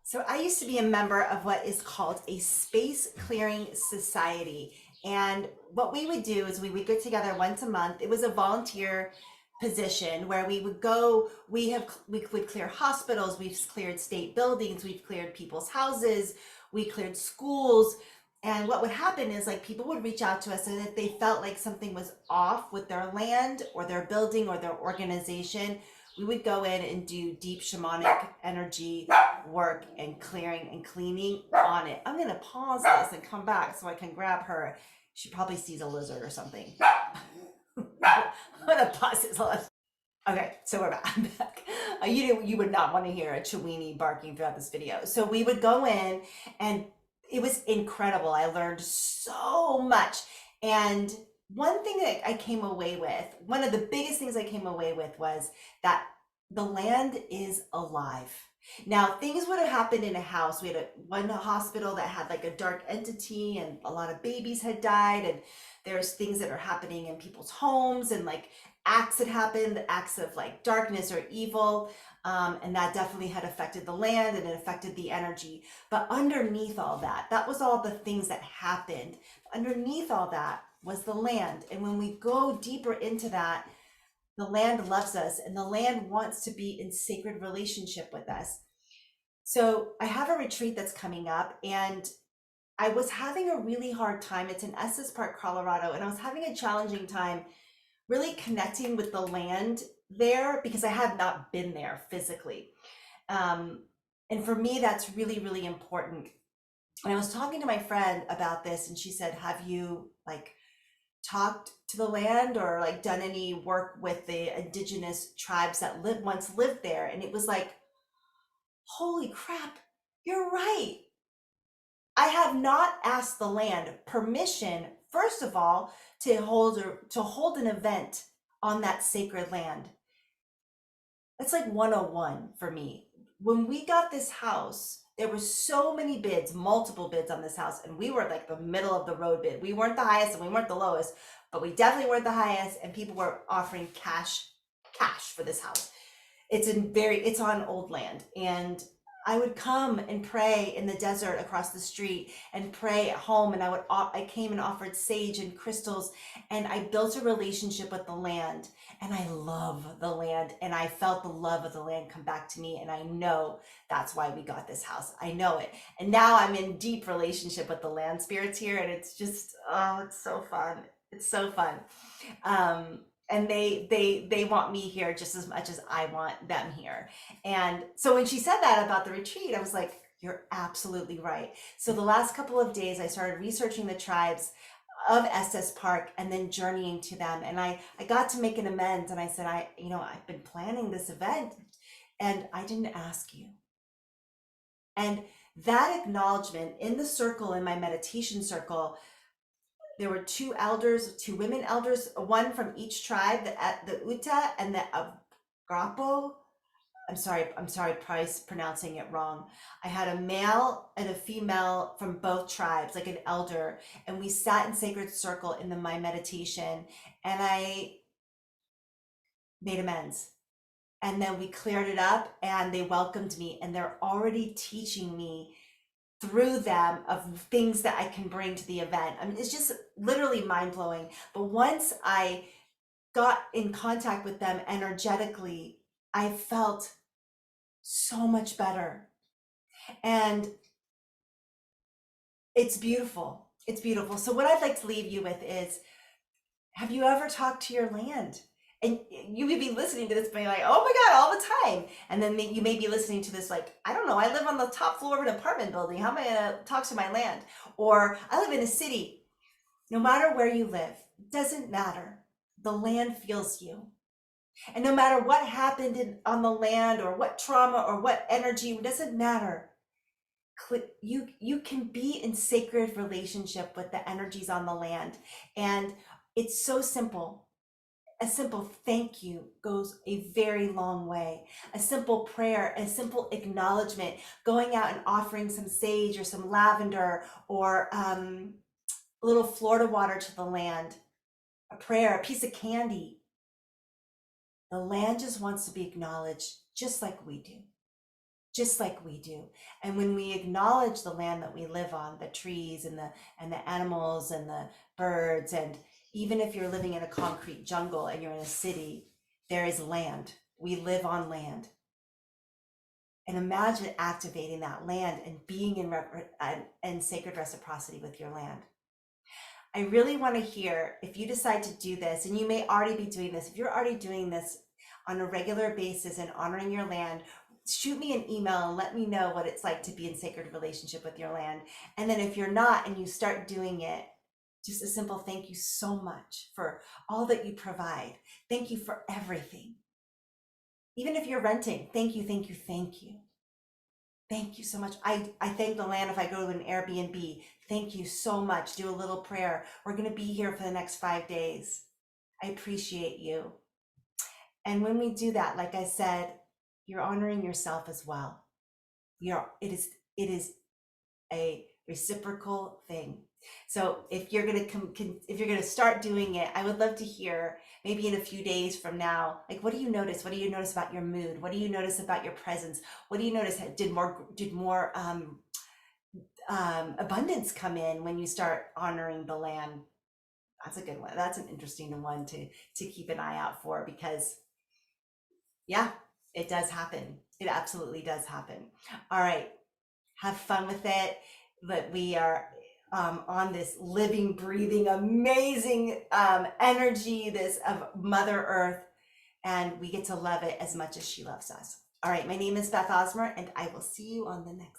So I used to be a member of what is called a space clearing society. And what we would do is we would get together once a month. It was a volunteer position where we would go, we would clear hospitals, we've cleared state buildings, we've cleared people's houses, we cleared schools. And what would happen is like people would reach out to us and if they felt like something was off with their land or their building or their organization, we would go in and do deep shamanic energy work and clearing and cleaning on it. I'm gonna pause this and come back so I can grab her. She probably sees a lizard or something. I'm gonna pause this. Okay, so we're back. I'm back. You would not want to hear a Chiweenie barking throughout this video. So we would go in, and it was incredible. I learned so much. And one thing that I came away with, one of the biggest things I came away with was that the land is alive. Now, things would have happened in a house. We had one hospital that had like a dark entity, and a lot of babies had died, and there's things that are happening in people's homes, and like acts had happened, acts of like darkness or evil, and that definitely had affected the land and it affected the energy. But underneath all that, that was all the things that happened. Underneath all that was the land. And when we go deeper into that, the land loves us and the land wants to be in sacred relationship with us. So I have a retreat that's coming up, and I was having a really hard time. It's in Estes Park, Colorado, and I was having a challenging time really connecting with the land there because I had not been there physically. Um, and for me, that's really, really important. And I was talking to my friend about this, and she said, have you like talked to the land or like done any work with the indigenous tribes that once lived there? And it was like, holy crap, you're right. I have not asked the land permission, first of all, to hold an event on that sacred land. It's like 101 for me. When we got this house, there were so many bids, multiple bids on this house, and we were like the middle of the road bid. We weren't the highest and we weren't the lowest, but we definitely weren't the highest, and people were offering cash for this house. It's on old land, and I would come and pray in the desert across the street and pray at home, and I came and offered sage and crystals, and I built a relationship with the land, and I love the land, and I felt the love of the land come back to me, and I know that's why we got this house. I know it. And now I'm in deep relationship with the land spirits here, and it's just, oh, it's so fun. It's so fun. And they want me here just as much as I want them here. And so when she said that about the retreat, I was like, you're absolutely right. So the last couple of days I started researching the tribes of Estes Park and then journeying to them. And I got to make an amends, and I said, I've been planning this event and I didn't ask you. And that acknowledgement in the circle, in my meditation circle, there were two elders, two women elders, one from each tribe, the Uta and the Agrapo. I'm sorry, probably pronouncing it wrong. I had a male and a female from both tribes, like an elder, and we sat in sacred circle in my meditation, and I made amends. And then we cleared it up, and they welcomed me, and they're already teaching me through them of things that I can bring to the event. I mean, it's just literally mind blowing. But once I got in contact with them energetically, I felt so much better. And it's beautiful. It's beautiful. So, what I'd like to leave you with is, have you ever talked to your land? And you may be listening to this being like, oh my God, all the time. And then you may be listening to this like, I don't know, I live on the top floor of an apartment building. How am I going to talk to my land? Or I live in a city. No matter where you live, it doesn't matter. The land feels you. And no matter what happened on the land or what trauma or what energy, it doesn't matter. You can be in sacred relationship with the energies on the land. And it's so simple. A simple thank you goes a very long way. A simple prayer, a simple acknowledgement, going out and offering some sage or some lavender or a little Florida water to the land, a prayer, a piece of candy. The land just wants to be acknowledged just like we do. just like we do. And when we acknowledge the land that we live on, the trees and the animals and the birds, and even if you're living in a concrete jungle and you're in a city, there is land. We live on land. And imagine activating that land and being in sacred reciprocity with your land. I really want to hear, if you decide to do this, and you may already be doing this, if you're already doing this on a regular basis and honoring your land, shoot me an email and let me know what it's like to be in sacred relationship with your land. And then if you're not and you start doing it, just a simple thank you so much for all that you provide. Thank you for everything. Even if you're renting, thank you, thank you, thank you. Thank you so much. I thank the land if I go to an Airbnb. Thank you so much. Do a little prayer. We're going to be here for the next 5 days. I appreciate you. And when we do that, like I said, you're honoring yourself as well. It is a reciprocal thing. So if you're gonna start doing it, I would love to hear, maybe in a few days from now, like, what do you notice? What do you notice about your mood? What do you notice about your presence? What do you notice did more abundance come in when you start honoring the land? That's a good one. That's an interesting one to keep an eye out for, because yeah, it does happen. It absolutely does happen. All right, have fun with it. But we are on this living, breathing, amazing energy, this of Mother Earth, and we get to love it as much as she loves us. All right, my name is Beth Osmer, and I will see you on the next